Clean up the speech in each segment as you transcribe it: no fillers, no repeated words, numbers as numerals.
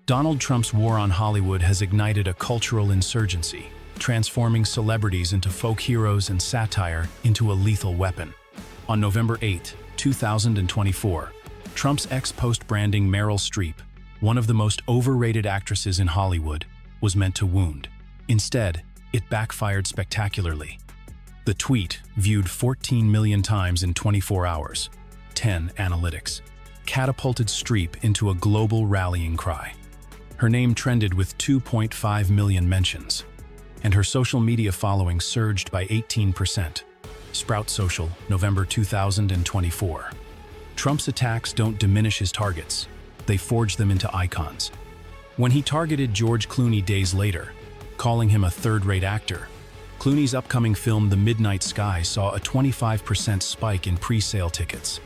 Donald Trump's war on Hollywood has ignited a cultural insurgency, transforming celebrities into folk heroes and satire into a lethal weapon. On November 8, 2024, Trump's ex-post-branding Meryl Streep, one of the most overrated actresses in Hollywood, was meant to wound. Instead, it backfired spectacularly. The tweet, viewed 14 million times in 24 hours, 10 analytics, catapulted Streep into a global rallying cry. Her name trended with 2.5 million mentions, and her social media following surged by 18%. Sprout Social, November 2024. Trump's attacks don't diminish his targets, they forge them into icons. When he targeted George Clooney days later, calling him a third-rate actor, Clooney's upcoming film The Midnight Sky saw a 25% spike in pre-sale tickets.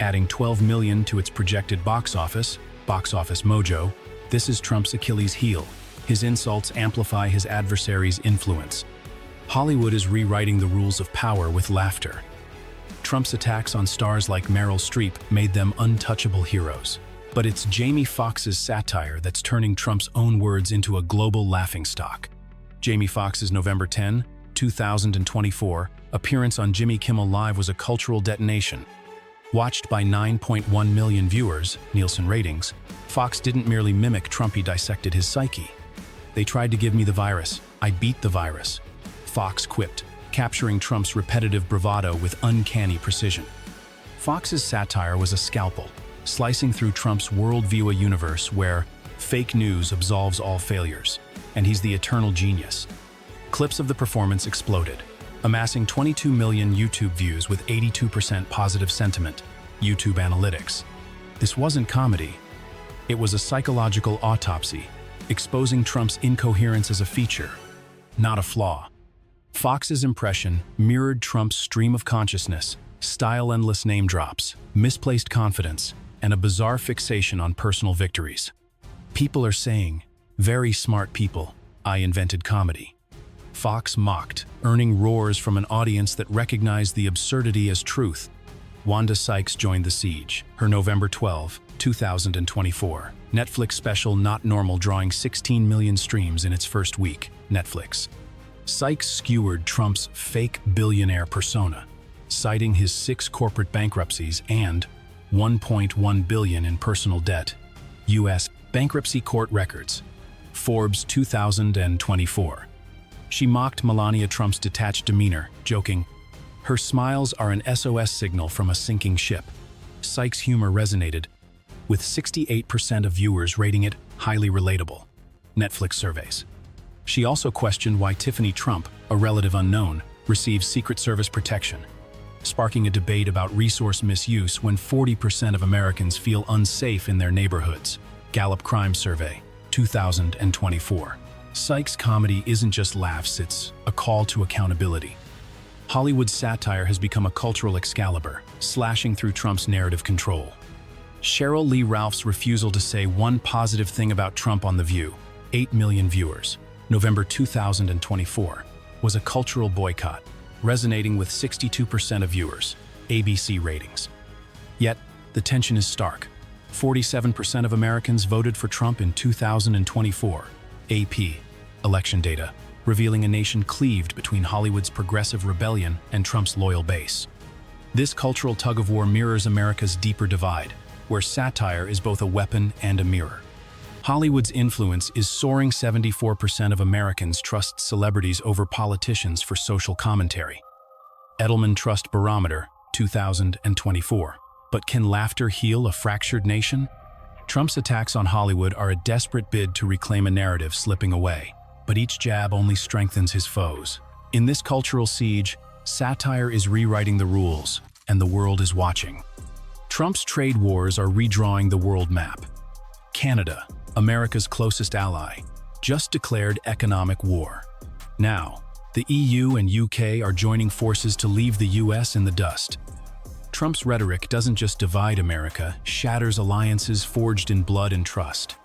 Adding 12 million to its projected box office Mojo, this is Trump's Achilles heel. His insults amplify his adversary's influence. Hollywood is rewriting the rules of power with laughter. Trump's attacks on stars like Meryl Streep made them untouchable heroes. But it's Jamie Foxx's satire that's turning Trump's own words into a global laughingstock. Jamie Foxx's November 10, 2024 appearance on Jimmy Kimmel Live was a cultural detonation. Watched by 9.1 million viewers, Nielsen ratings, Fox didn't merely mimic Trump, he dissected his psyche. "They tried to give me the virus. I beat the virus," Fox quipped, capturing Trump's repetitive bravado with uncanny precision. Fox's satire was a scalpel, slicing through Trump's worldview, a universe where fake news absolves all failures, and he's the eternal genius. Clips of the performance exploded, amassing 22 million YouTube views with 82% positive sentiment, YouTube analytics. This wasn't comedy. It was a psychological autopsy, exposing Trump's incoherence as a feature, not a flaw. Fox's impression mirrored Trump's stream of consciousness, style-endless name drops, misplaced confidence, and a bizarre fixation on personal victories. People are saying, "Very smart people, I invented comedy." Fox mocked, earning roars from an audience that recognized the absurdity as truth. Wanda Sykes joined the siege, her November 12, 2024 Netflix special Not Normal drawing 16 million streams in its first week. Netflix. Sykes skewered Trump's fake billionaire persona, citing his 6 corporate bankruptcies and $1.1 billion in personal debt. U.S. bankruptcy court records. Forbes 2024. She mocked Melania Trump's detached demeanor, joking, "Her smiles are an SOS signal from a sinking ship." Sykes' humor resonated, with 68% of viewers rating it highly relatable. Netflix surveys. She also questioned why Tiffany Trump, a relative unknown, receives Secret Service protection, sparking a debate about resource misuse when 40% of Americans feel unsafe in their neighborhoods. Gallup Crime Survey, 2024. Sykes' comedy isn't just laughs, it's a call to accountability. Hollywood's satire has become a cultural Excalibur, slashing through Trump's narrative control. Cheryl Lee Ralph's refusal to say one positive thing about Trump on The View, 8 million viewers, November 2024, was a cultural boycott, resonating with 62% of viewers, ABC ratings. Yet, the tension is stark. 47% of Americans voted for Trump in 2024, AP, election data, revealing a nation cleaved between Hollywood's progressive rebellion and Trump's loyal base. This cultural tug-of-war mirrors America's deeper divide, where satire is both a weapon and a mirror. Hollywood's influence is soaring. 74% of Americans trust celebrities over politicians for social commentary. Edelman Trust Barometer, 2024. But can laughter heal a fractured nation? Trump's attacks on Hollywood are a desperate bid to reclaim a narrative slipping away, but each jab only strengthens his foes. In this cultural siege, satire is rewriting the rules, and the world is watching. Trump's trade wars are redrawing the world map. Canada, America's closest ally, just declared economic war. Now, the EU and UK are joining forces to leave the US in the dust. Trump's rhetoric doesn't just divide America, shatters alliances forged in blood and trust.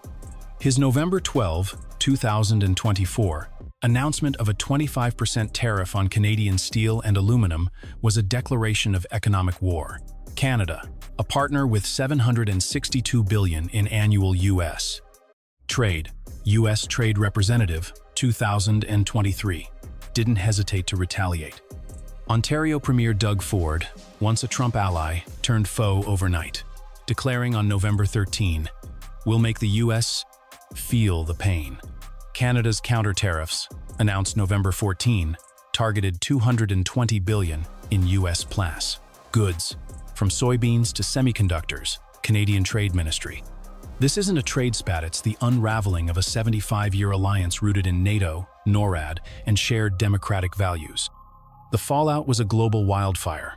His November 12, 2024, announcement of a 25% tariff on Canadian steel and aluminum was a declaration of economic war. Canada, a partner with $762 billion in annual U.S. Trade. U.S. Trade Representative, 2023. Didn't hesitate to retaliate. Ontario Premier Doug Ford, once a Trump ally, turned foe overnight, declaring on November 13, "We'll make the U.S. feel the pain." Canada's counter tariffs, announced November 14, targeted $220 billion in U.S. plus goods, from soybeans to semiconductors, Canadian Trade Ministry. This isn't a trade spat, it's the unraveling of a 75-year alliance rooted in NATO, NORAD, and shared democratic values. The fallout was a global wildfire.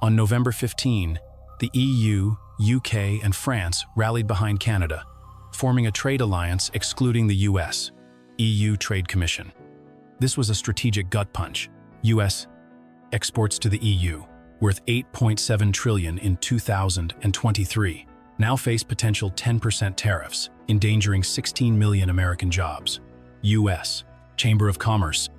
On November 15, the EU, UK, and France rallied behind Canada, forming a trade alliance excluding the US, EU Trade Commission. This was a strategic gut punch. US exports to the EU, worth $8.7 trillion in 2023, now face potential 10% tariffs, endangering 16 million American jobs. US Chamber of Commerce.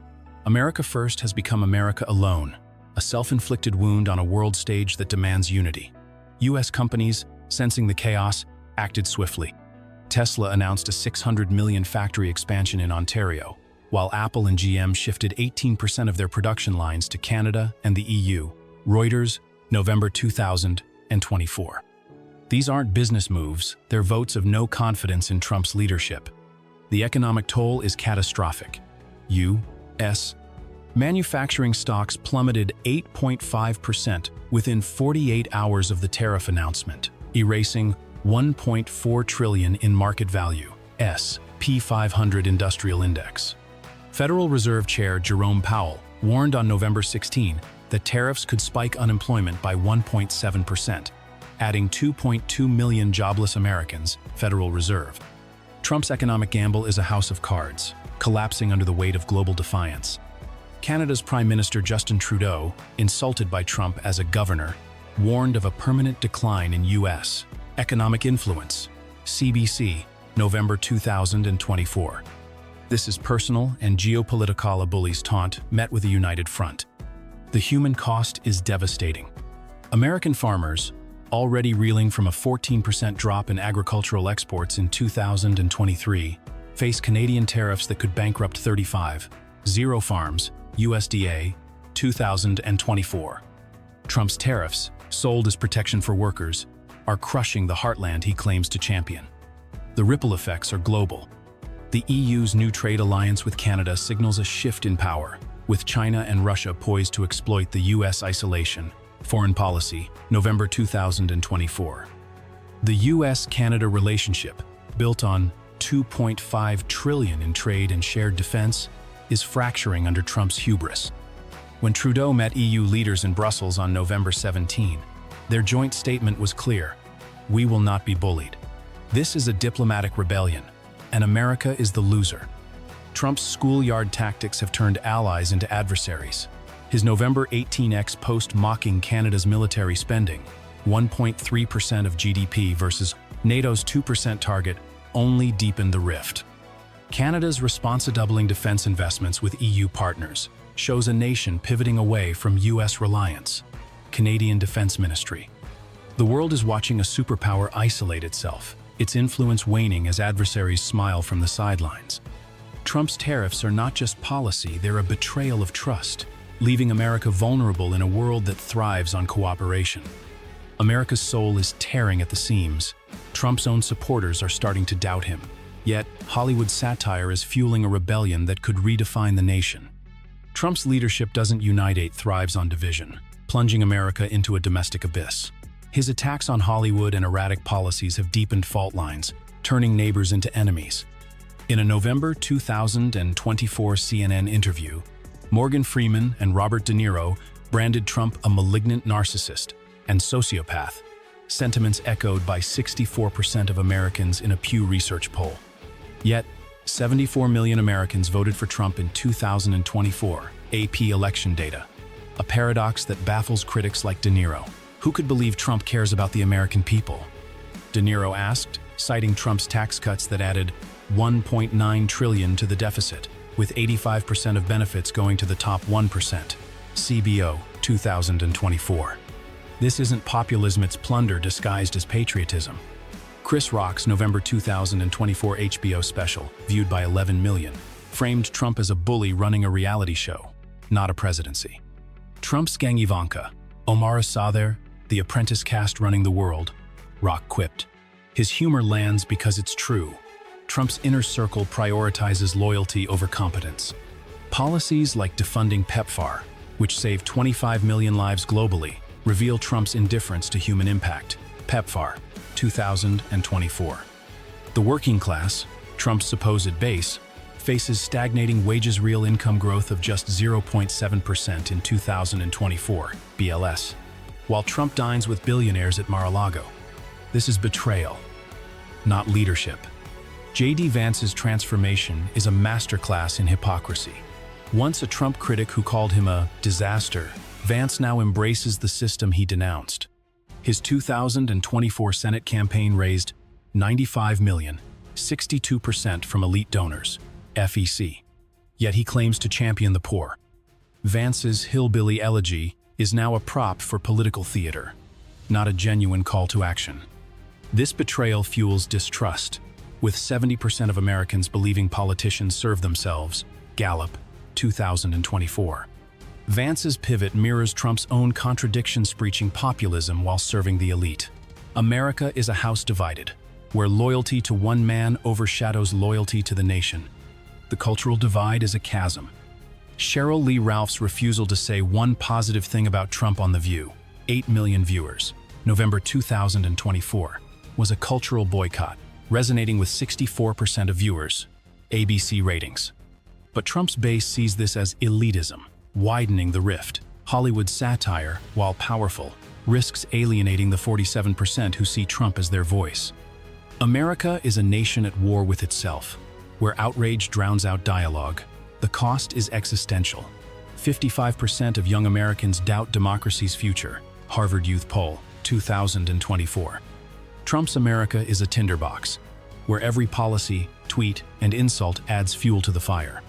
America First has become America Alone, a self-inflicted wound on a world stage that demands unity. US companies, sensing the chaos, acted swiftly. Tesla announced a $600 million factory expansion in Ontario, while Apple and GM shifted 18% of their production lines to Canada and the EU. Reuters, November 2024. These aren't business moves, they're votes of no confidence in Trump's leadership. The economic toll is catastrophic. U.S. manufacturing stocks plummeted 8.5% within 48 hours of the tariff announcement, erasing $1.4 trillion in market value. S&P 500 Industrial Index. Federal Reserve Chair Jerome Powell warned on November 16 that tariffs could spike unemployment by 1.7%, adding 2.2 million jobless Americans, Federal Reserve. Trump's economic gamble is a house of cards, collapsing under the weight of global defiance. Canada's Prime Minister Justin Trudeau, insulted by Trump as a governor, warned of a permanent decline in U.S. economic influence. CBC, November 2024. This is personal and geopolitical. A bully's taunt met with a united front. The human cost is devastating. American farmers, already reeling from a 14% drop in agricultural exports in 2023, face Canadian tariffs that could bankrupt 35,000 farms, USDA, 2024. Trump's tariffs, sold as protection for workers, are crushing the heartland he claims to champion. The ripple effects are global. The EU's new trade alliance with Canada signals a shift in power, with China and Russia poised to exploit the U.S. isolation. Foreign Policy, November 2024. The U.S.-Canada relationship, built on $2.5 trillion in trade and shared defense, is fracturing under Trump's hubris. When Trudeau met EU leaders in Brussels on November 17, their joint statement was clear: "We will not be bullied." This is a diplomatic rebellion, and America is the loser. Trump's schoolyard tactics have turned allies into adversaries. His November 18X post mocking Canada's military spending, 1.3% of GDP versus NATO's 2% target, only deepened the rift. Canada's response to doubling defense investments with EU partners shows a nation pivoting away from U.S. reliance. Canadian Defense Ministry. The world is watching a superpower isolate itself, its influence waning as adversaries smile from the sidelines. Trump's tariffs are not just policy, they're a betrayal of trust, leaving America vulnerable in a world that thrives on cooperation. America's soul is tearing at the seams. Trump's own supporters are starting to doubt him. Yet, Hollywood satire is fueling a rebellion that could redefine the nation. Trump's leadership doesn't unite, it thrives on division, plunging America into a domestic abyss. His attacks on Hollywood and erratic policies have deepened fault lines, turning neighbors into enemies. In a November 2024 CNN interview, Morgan Freeman and Robert De Niro branded Trump a malignant narcissist and sociopath, sentiments echoed by 64% of Americans in a Pew Research poll. Yet, 74 million Americans voted for Trump in 2024, AP election data, a paradox that baffles critics like De Niro. Who could believe Trump cares about the American people? De Niro asked, citing Trump's tax cuts that added $1.9 trillion to the deficit, with 85% of benefits going to the top 1%. CBO, 2024. This isn't populism, it's plunder disguised as patriotism. Chris Rock's November 2024 HBO special, viewed by 11 million, framed Trump as a bully running a reality show, not a presidency. Trump's gang Ivanka, Omar Asather, the apprentice cast running the world, Rock quipped. His humor lands because it's true. Trump's inner circle prioritizes loyalty over competence. Policies like defunding PEPFAR, which saved 25 million lives globally, reveal Trump's indifference to human impact. PEPFAR, 2024. The working class, Trump's supposed base, faces stagnating wages real income growth of just 0.7% in 2024, BLS, while Trump dines with billionaires at Mar-a-Lago. This is betrayal, not leadership. J.D. Vance's transformation is a masterclass in hypocrisy. Once a Trump critic who called him a disaster, Vance now embraces the system he denounced. His 2024 Senate campaign raised $95 million, 62% from elite donors, FEC. Yet he claims to champion the poor. Vance's hillbilly elegy is now a prop for political theater, not a genuine call to action. This betrayal fuels distrust, with 70% of Americans believing politicians serve themselves, Gallup, 2024. Vance's pivot mirrors Trump's own contradiction-preaching populism while serving the elite. America is a house divided, where loyalty to one man overshadows loyalty to the nation. The cultural divide is a chasm. Cheryl Lee Ralph's refusal to say one positive thing about Trump on The View, 8 million viewers, November 2024, was a cultural boycott, resonating with 64% of viewers, ABC ratings. But Trump's base sees this as elitism, widening the rift. Hollywood satire, while powerful, risks alienating the 47% who see Trump as their voice. America is a nation at war with itself, where outrage drowns out dialogue. The cost is existential. 55% of young Americans doubt democracy's future, Harvard Youth Poll, 2024. Trump's America is a tinderbox, where every policy, tweet, and insult adds fuel to the fire.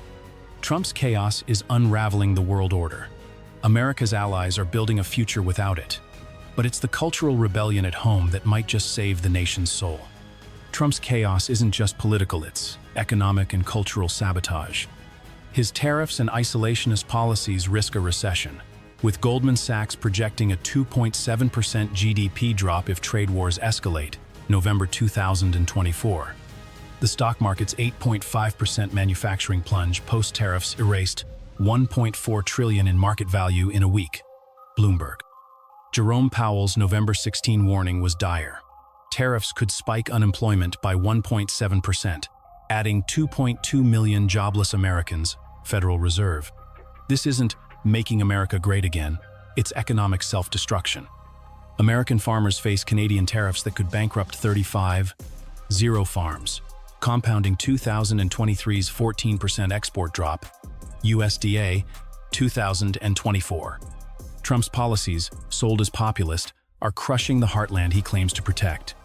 Trump's chaos is unraveling the world order. America's allies are building a future without it. But it's the cultural rebellion at home that might just save the nation's soul. Trump's chaos isn't just political, it's economic and cultural sabotage. His tariffs and isolationist policies risk a recession, with Goldman Sachs projecting a 2.7% GDP drop if trade wars escalate, November 2024. The stock market's 8.5% manufacturing plunge post-tariffs erased $1.4 trillion in market value in a week, Bloomberg. Jerome Powell's November 16 warning was dire. Tariffs could spike unemployment by 1.7%, adding 2.2 million jobless Americans, Federal Reserve. This isn't making America great again, it's economic self-destruction. American farmers face Canadian tariffs that could bankrupt 35 farms, compounding 2023's 14% export drop, USDA, 2024. Trump's policies, sold as populist, are crushing the heartland he claims to protect.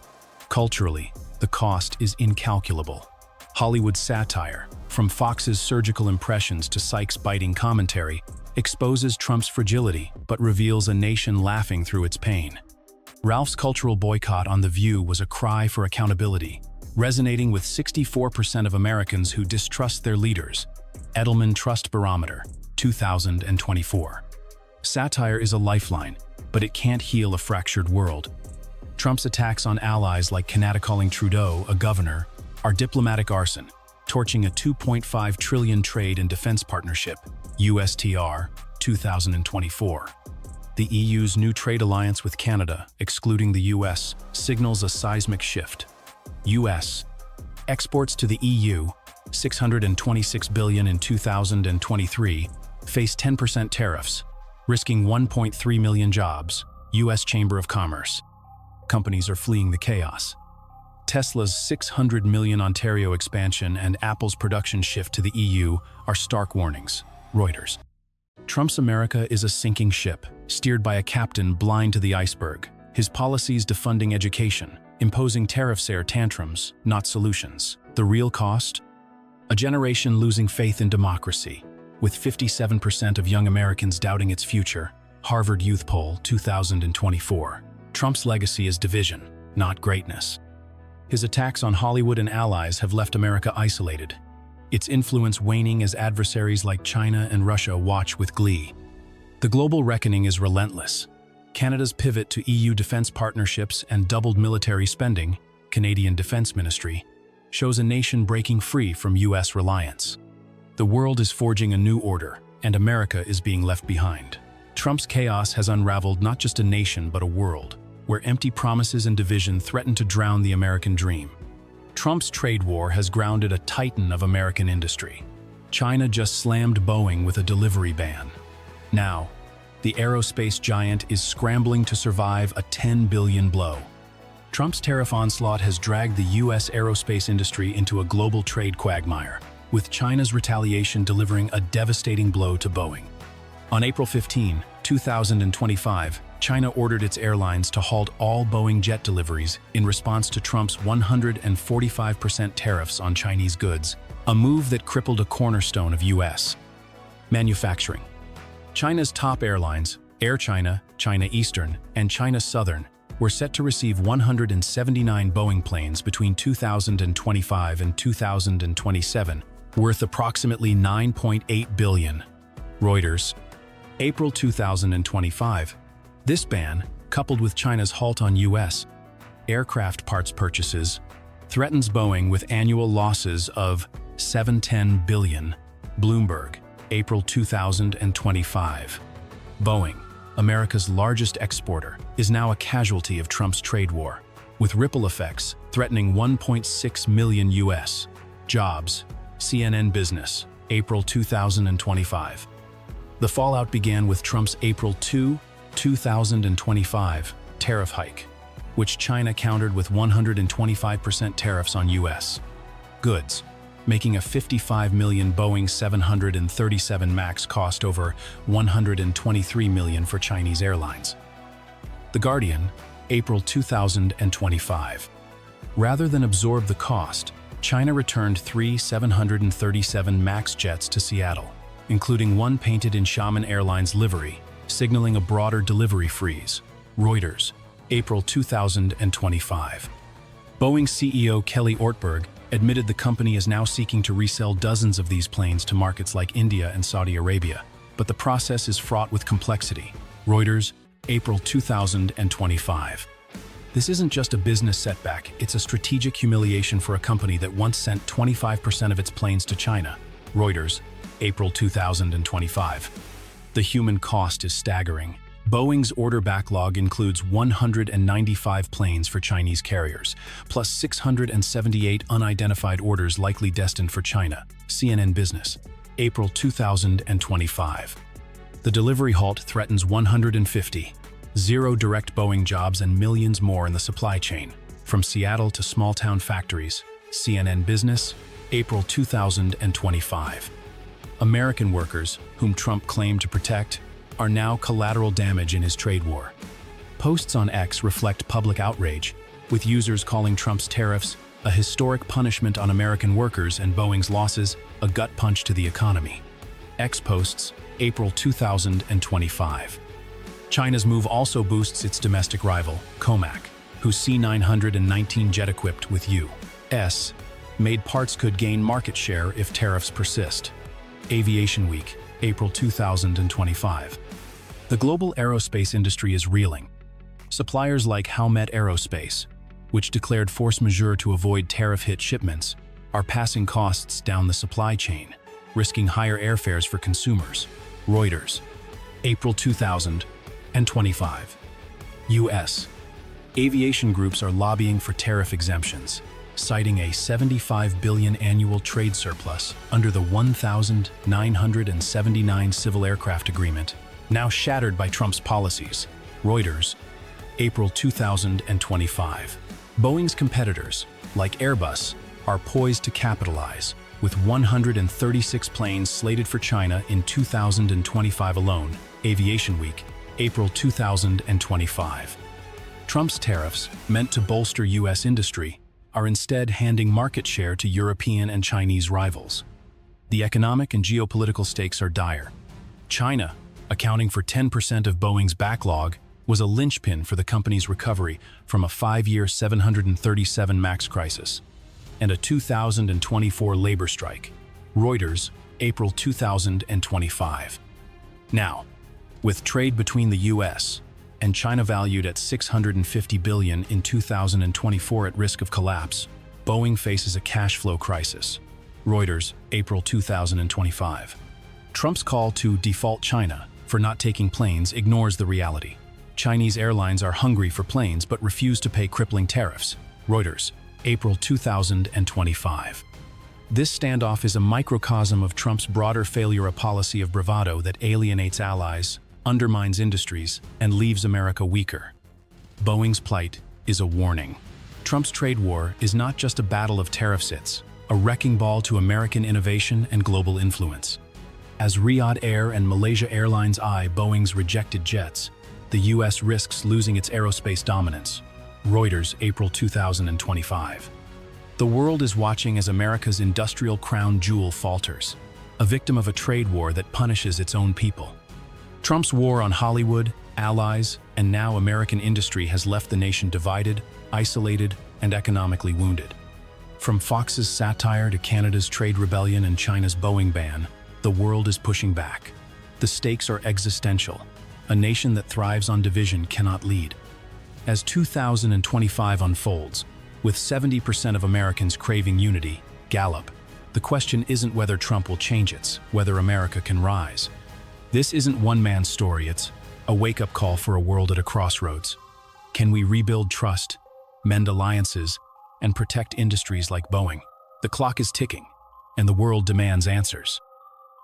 Culturally, the cost is incalculable. Hollywood satire, from Fox's surgical impressions to Sykes' biting commentary, exposes Trump's fragility but reveals a nation laughing through its pain. Ralph's cultural boycott on The View was a cry for accountability, resonating with 64% of Americans who distrust their leaders. Edelman Trust Barometer, 2024. Satire is a lifeline, but it can't heal a fractured world. Trump's attacks on allies like calling Trudeau a governor are diplomatic arson, torching a $2.5 trillion trade and defense partnership, USTR, 2024. The EU's new trade alliance with Canada, excluding the US, signals a seismic shift. US. Exports to the EU, $626 billion in 2023, face 10% tariffs, risking 1.3 million jobs, US Chamber of Commerce. Companies are fleeing the chaos. Tesla's $600 million Ontario expansion and Apple's production shift to the EU are stark warnings, Reuters. Trump's America is a sinking ship, steered by a captain blind to the iceberg. His policies defunding education, imposing tariffs are tantrums, not solutions. The real cost? A generation losing faith in democracy, with 57% of young Americans doubting its future, Harvard Youth Poll, 2024. Trump's legacy is division, not greatness. His attacks on Hollywood and allies have left America isolated, its influence waning as adversaries like China and Russia watch with glee. The global reckoning is relentless. Canada's pivot to EU defense partnerships and doubled military spending, Canadian Defense Ministry, shows a nation breaking free from US reliance. The world is forging a new order, and America is being left behind. Trump's chaos has unraveled not just a nation but a world, where empty promises and division threaten to drown the American dream. Trump's trade war has grounded a titan of American industry. China just slammed Boeing with a delivery ban. Now, the aerospace giant is scrambling to survive a $10 billion blow. Trump's tariff onslaught has dragged the U.S. aerospace industry into a global trade quagmire, with China's retaliation delivering a devastating blow to Boeing. On April 15, 2025, China ordered its airlines to halt all Boeing jet deliveries in response to Trump's 145% tariffs on Chinese goods, a move that crippled a cornerstone of U.S. manufacturing. China's top airlines, Air China, China Eastern, and China Southern, were set to receive 179 Boeing planes between 2025 and 2027, worth approximately $9.8 billion. Reuters. April 2025. This ban, coupled with China's halt on U.S. aircraft parts purchases, threatens Boeing with annual losses of $710 billion. Bloomberg, April 2025. Boeing, America's largest exporter, is now a casualty of Trump's trade war, with ripple effects threatening 1.6 million U.S. jobs. CNN Business, April 2025. The fallout began with Trump's April 2, 2025 tariff hike, which China countered with 125% tariffs on U.S. goods, making a $55 million Boeing 737 MAX cost over $123 million for Chinese airlines. The Guardian, April 2025. Rather than absorb the cost, China returned 3 737 MAX jets to Seattle, including one painted in Xiamen Airlines livery, signaling a broader delivery freeze. Reuters, April 2025. Boeing CEO Kelly Ortberg admitted the company is now seeking to resell dozens of these planes to markets like India and Saudi Arabia, but the process is fraught with complexity. Reuters, April 2025. This isn't just a business setback, it's a strategic humiliation for a company that once sent 25% of its planes to China. Reuters, April 2025. The human cost is staggering. Boeing's order backlog includes 195 planes for Chinese carriers, plus 678 unidentified orders likely destined for China. CNN Business, April 2025. The delivery halt threatens 150, zero direct Boeing jobs and millions more in the supply chain, from Seattle to small-town factories. CNN Business, April 2025. American workers, whom Trump claimed to protect, are now collateral damage in his trade war. Posts on X reflect public outrage, with users calling Trump's tariffs a historic punishment on American workers and Boeing's losses a gut punch to the economy. X posts, April 2025. China's move also boosts its domestic rival, Comac, whose C919 jet equipped with U.S. made parts could gain market share if tariffs persist. Aviation Week, April 2025. The global aerospace industry is reeling. Suppliers like Howmet Aerospace, which declared force majeure to avoid tariff-hit shipments, are passing costs down the supply chain, risking higher airfares for consumers. Reuters, April 2025. U.S. aviation groups are lobbying for tariff exemptions, citing a $75 billion annual trade surplus under the 1,979 Civil Aircraft Agreement, now shattered by Trump's policies. Reuters, April 2025. Boeing's competitors, like Airbus, are poised to capitalize, with 136 planes slated for China in 2025 alone. Aviation Week, April 2025. Trump's tariffs, meant to bolster U.S. industry, are instead handing market share to European and Chinese rivals. The economic and geopolitical stakes are dire. China, accounting for 10% of Boeing's backlog, was a linchpin for the company's recovery from a 5-year 737 MAX crisis and a 2024 labor strike. Reuters, April 2025. Now, with trade between the U.S. and China valued at $650 billion in 2024 at risk of collapse, Boeing faces a cash flow crisis. Reuters, April 2025. Trump's call to default China for not taking planes ignores the reality. Chinese airlines are hungry for planes but refuse to pay crippling tariffs. Reuters, April 2025. This standoff is a microcosm of Trump's broader failure, a policy of bravado that alienates allies, undermines industries, and leaves America weaker. Boeing's plight is a warning. Trump's trade war is not just a battle of tariffs, it's a wrecking ball to American innovation and global influence. As Riyadh Air and Malaysia Airlines eye Boeing's rejected jets, the U.S. risks losing its aerospace dominance. Reuters, April 2025. The world is watching as America's industrial crown jewel falters, a victim of a trade war that punishes its own people. Trump's war on Hollywood, allies, and now American industry has left the nation divided, isolated, and economically wounded. From Fox's satire to Canada's trade rebellion and China's Boeing ban, the world is pushing back. The stakes are existential. A nation that thrives on division cannot lead. As 2025 unfolds, with 70% of Americans craving unity, Gallup, the question isn't whether Trump will change, it's whether America can rise. This isn't one man's story, it's a wake-up call for a world at a crossroads. Can we rebuild trust, mend alliances, and protect industries like Boeing? The clock is ticking, and the world demands answers.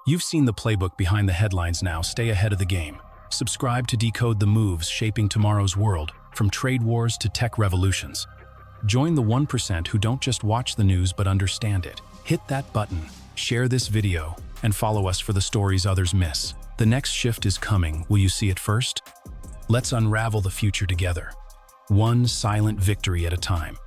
You've seen the playbook behind the headlines now. Stay ahead of the game. Subscribe to decode the moves shaping tomorrow's world, from trade wars to tech revolutions. Join the 1% who don't just watch the news but understand it. Hit that button, share this video, and follow us for the stories others miss. The next shift is coming. Will you see it first? Let's unravel the future together, one silent victory at a time.